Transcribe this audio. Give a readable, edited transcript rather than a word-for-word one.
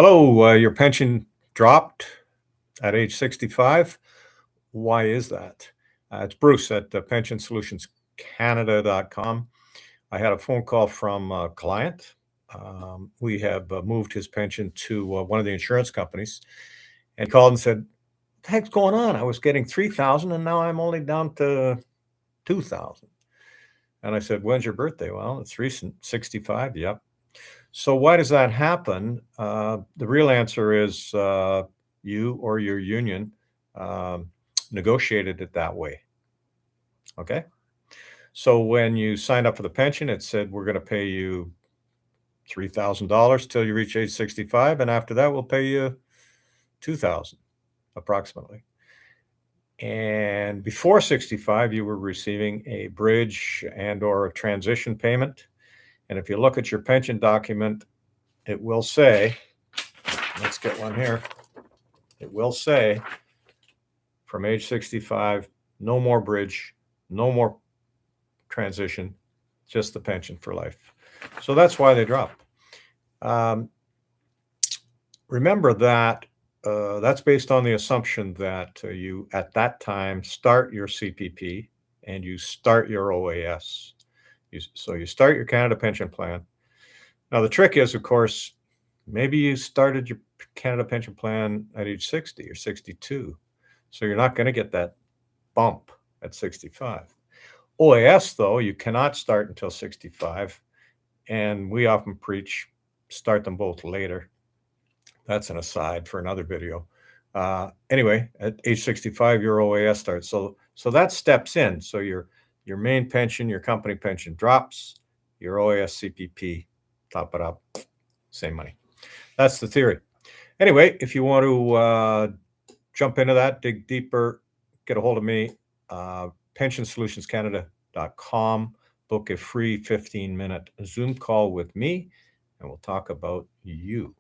Hello, your pension dropped at age 65. Why is that? It's Bruce at pensionsolutionscanada.com. I had a phone call from a client. We have moved his pension to one of the insurance companies, and he called and said, "What the heck's going on? I was getting 3,000 and now I'm only down to 2,000." And I said, "When's your birthday?" "Well, it's recent, 65." "Yep." So why does that happen? The real answer is you or your union um, negotiated it that way. Okay. So when you signed up for the pension, it said we're going to pay you $3,000 till you reach age 65, and after that, we'll pay you 2,000 approximately. And before 65, you were receiving a bridge and or a transition payment. And if you look at your pension document, it will say, let's get one here. It will say from age 65, no more bridge, no more transition, just the pension for life. So that's why they dropped. Um, Remember that that's based on the assumption that you at that time start your CPP and you start your OAS. So you start your Canada pension plan. Now the trick is, of course, maybe you started your Canada pension plan at age 60 or 62. So you're not going to get that bump at 65. OAS, though, you cannot start until 65, and we often preach start them both later. That's an aside for another video. Anyway, at age 65, your OAS starts. So that steps in. So your main pension, your company pension drops, your OAS CPP, top it up, same money. That's the theory. Anyway, if you want to jump into that, dig deeper, get a hold of me, pensionsolutionscanada.com. Book a free 15-minute Zoom call with me, and we'll talk about you.